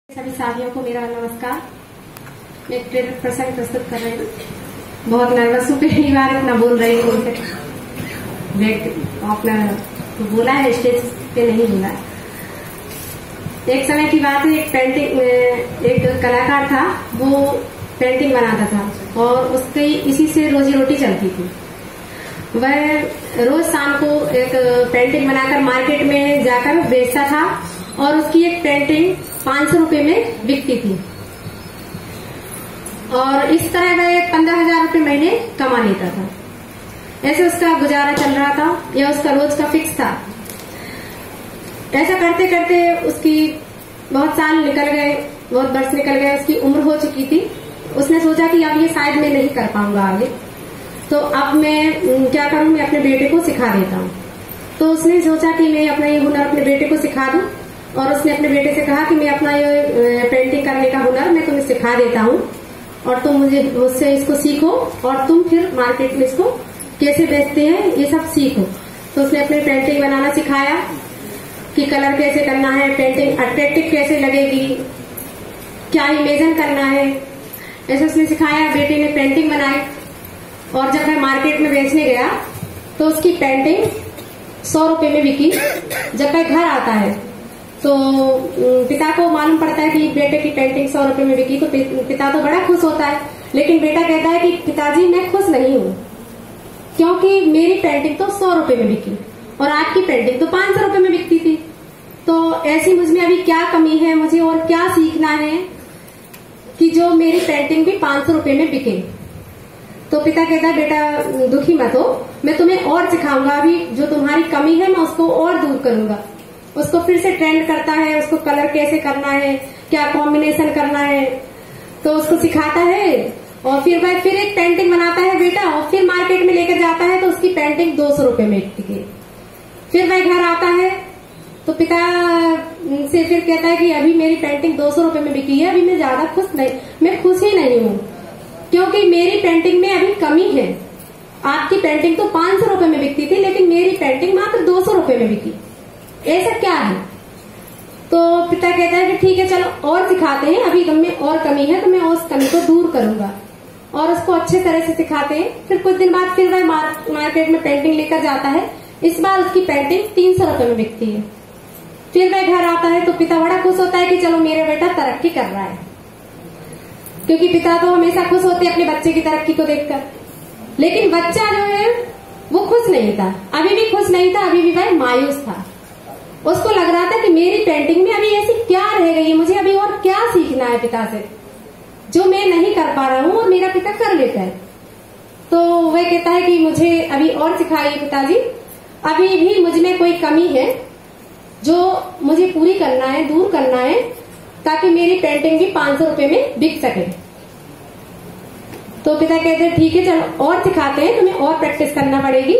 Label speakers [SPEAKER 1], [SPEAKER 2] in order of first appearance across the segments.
[SPEAKER 1] सभी साथियों को मेरा नमस्कार। मैं एक प्रेरक प्रसंग प्रस्तुत कर रही हूँ। बहुत नर्वस हूँ, पहली बार इतना बोल रही हूँ। अपना तो बोला है, स्टेज पे नहीं बोला। एक समय की बात है, एक कलाकार था, वो पेंटिंग बनाता था और उसकी इसी से रोजी रोटी चलती थी। वह रोज शाम को एक पेंटिंग बनाकर मार्केट में जाकर बेचता था और उसकी एक पेंटिंग 500 रुपए में बिकती थी और इस तरह वह 15,000 रुपए महीने कमा लेता था। ऐसे उसका गुजारा चल रहा था, यह उसका रोज का फिक्स था। ऐसा करते करते उसकी बहुत साल निकल गए, बहुत वर्ष निकल गए, उसकी उम्र हो चुकी थी। उसने सोचा कि अब ये शायद मैं नहीं कर पाऊंगा आगे, तो अब मैं क्या करूं, मैं अपने बेटे को सिखा देता हूं। तो उसने सोचा कि मैं अपना ये हुनर अपने बेटे को सिखा दूं और उसने अपने बेटे से कहा कि मैं अपना ये पेंटिंग करने का हुनर मैं तुम्हें सिखा देता हूँ और तुम मुझसे इसको सीखो और तुम फिर मार्केट में इसको कैसे बेचते हैं ये सब सीखो। तो उसने अपने पेंटिंग बनाना सिखाया कि कलर कैसे करना है, पेंटिंग अट्रैक्टिव कैसे लगेगी, क्या इमेजिन करना है, ऐसे उसने सिखाया। बेटे ने पेंटिंग बनाई और जब वह मार्केट में बेचने गया तो उसकी पेंटिंग 100 रुपए में बिकी। जब वह घर आता है तो पिता को मालूम पड़ता है कि बेटे की पेंटिंग 100 रुपए में बिकी, तो पिता तो बड़ा खुश होता है। लेकिन बेटा कहता है कि पिताजी मैं खुश नहीं हूँ, क्योंकि मेरी पेंटिंग तो 100 रुपए में बिकी और आपकी पेंटिंग तो 500 रुपए में बिकती थी। तो ऐसी मुझ में अभी क्या कमी है, मुझे और क्या सीखना है कि जो मेरी पेंटिंग भी 500 रुपए में बिके। तो पिता कहता है बेटा दुखी मत हो, मैं तुम्हें और सिखाऊंगा, अभी जो तुम्हारी कमी है मैं उसको और दूर करूंगा। उसको फिर से ट्रेंड करता है, उसको कलर कैसे करना है, क्या कॉम्बिनेशन करना है, तो उसको सिखाता है और फिर वह फिर एक पेंटिंग बनाता है बेटा और फिर मार्केट में लेकर जाता है तो उसकी पेंटिंग 200 रुपए में बिकती है। फिर वह घर आता है तो पिता से फिर कहता है कि अभी मेरी पेंटिंग 200 रुपए में बिकी है, अभी मैं ज्यादा खुश नहीं, मैं खुश ही नहीं हूँ, क्योंकि मेरी पेंटिंग में अभी कमी है। आपकी पेंटिंग तो 500 रुपए में बिकती थी लेकिन मेरी पेंटिंग मात्र 200 रुपए में बिकी, ऐसा क्या है। तो पिता कहता है कि ठीक है चलो और सिखाते हैं, अभी में और कमी है तो मैं उस कमी को दूर करूंगा और उसको अच्छे तरह से सिखाते हैं। फिर कुछ दिन बाद फिर वह मार्केट में पेंटिंग लेकर जाता है। इस बार उसकी पेंटिंग 300 रुपए में बिकती है। फिर वह घर आता है तो पिता बड़ा खुश होता है कि चलो मेरा बेटा तरक्की कर रहा है, क्योंकि पिता तो हमेशा खुश होते हैं अपने बच्चे की तरक्की को देखकर। लेकिन बच्चा जो है वो खुश नहीं था, अभी भी खुश नहीं था, अभी भी वह मायूस था। उसको लग रहा था कि मेरी पेंटिंग में अभी ऐसी क्या रह गई है, मुझे अभी और क्या सीखना है पिता से, जो मैं नहीं कर पा रहा हूँ और मेरा पिता कर लेता है। तो वह कहता है कि मुझे अभी और सिखाइए पिताजी, अभी भी मुझ में कोई कमी है जो मुझे पूरी करना है, दूर करना है, ताकि मेरी पेंटिंग भी 500 रुपए में बिक सके। तो पिता कहते हैं ठीक है चलो और सिखाते हैं, तुम्हें और प्रैक्टिस करना पड़ेगी।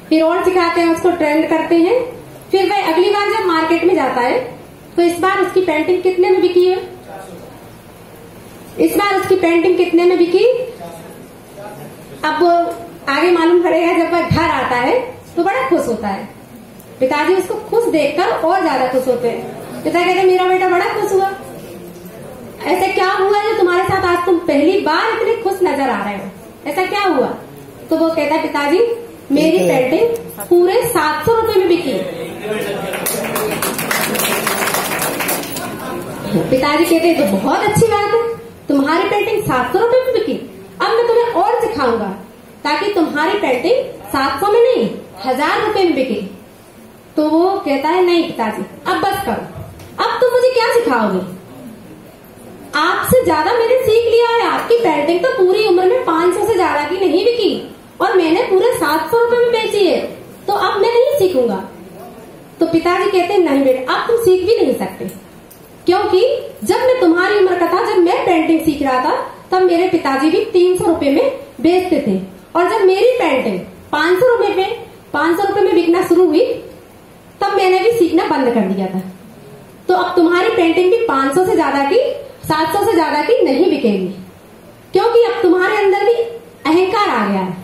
[SPEAKER 1] फिर और सिखाते हैं, उसको ट्रेंड करते हैं। फिर वह अगली बार जब मार्केट में जाता है तो इस बार उसकी पेंटिंग कितने में बिकी है, इस बार उसकी पेंटिंग कितने में बिकी। अब आगे मालूम पड़ेगा। जब वह घर आता है तो बड़ा खुश होता है, पिताजी उसको खुश देखकर और ज्यादा खुश होते हैं। पिता कहते मेरा बेटा बड़ा खुश हुआ, ऐसा क्या हुआ जो तुम्हारे साथ आज तुम पहली बार इतने खुश नजर आ रहे हो, ऐसा क्या हुआ। तो वो कहता है पिताजी मेरी पेंटिंग पूरे 700 रुपए में बिकी। पिताजी कहते तो बहुत अच्छी बात है, तुम्हारी पेंटिंग 700 रुपए में बिकी, अब मैं तुम्हें और सिखाऊंगा ताकि तुम्हारी पेंटिंग 700 में नहीं 1000 रुपए में बिके। तो वो कहता है नहीं पिताजी अब बस करो, अब तुम मुझे क्या सिखाओगे, आपसे ज्यादा मैंने सीख लिया है, आपकी पेंटिंग तो पूरी उम्र में 500 से ज्यादा की नहीं बिकी और मैंने पूरे 700 रुपए में बेची है, तो अब मैं नहीं सीखूंगा। तो पिताजी कहते हैं नहीं बेटा अब तुम सीख भी नहीं सकते, क्योंकि जब मैं तुम्हारी उम्र का था, जब मैं पेंटिंग सीख रहा था, तब मेरे पिताजी भी 300 रुपए में बेचते थे और जब मेरी पेंटिंग 500 रुपए में बिकना शुरू हुई तब मैंने भी सीखना बंद कर दिया था। तो अब तुम्हारी पेंटिंग भी 500 से ज्यादा की 700 से ज्यादा की नहीं बिकेगी, क्योंकि अब तुम्हारे अंदर भी अहंकार आ गया है,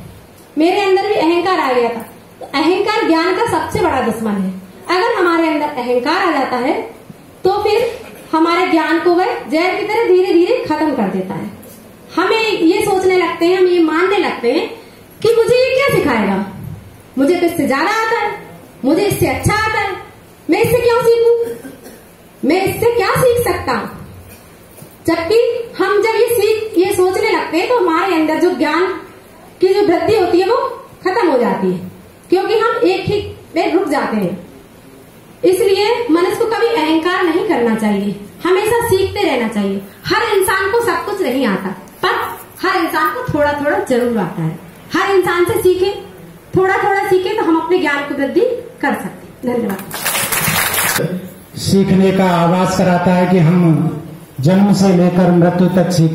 [SPEAKER 1] मेरे अंदर भी अहंकार आ गया था। तो अहंकार ज्ञान का सबसे बड़ा दुश्मन है। अगर हमारे अंदर अहंकार आ जाता है तो फिर हमारे ज्ञान को वह जहर की तरह धीरे धीरे खत्म कर देता है। हमें ये सोचने लगते हैं, हम ये मानने लगते हैं कि मुझे ये क्या सिखाएगा, मुझे तो इससे ज्यादा आता है, मुझे इससे अच्छा आता है, मैं इससे क्यों सीखूं, मैं इससे क्या सीख सकता हूं। जबकि हम जब ये सोचने लगते हैं तो हमारे अंदर जो ज्ञान की जो वृद्धि होती है वो खत्म हो जाती है, क्योंकि हम एक ही में रुक जाते हैं। इसलिए मनुष्य को कभी अहंकार नहीं करना चाहिए, हमेशा सीखते रहना चाहिए। हर इंसान को सब कुछ नहीं आता, पर हर इंसान को थोड़ा थोड़ा जरूर आता है। हर इंसान से सीखे, थोड़ा थोड़ा सीखे तो हम अपने ज्ञान की वृद्धि कर सकते हैं। धन्यवाद।
[SPEAKER 2] सीखने का आवाज कराता है कि हम जन्म से लेकर मृत्यु तक सीख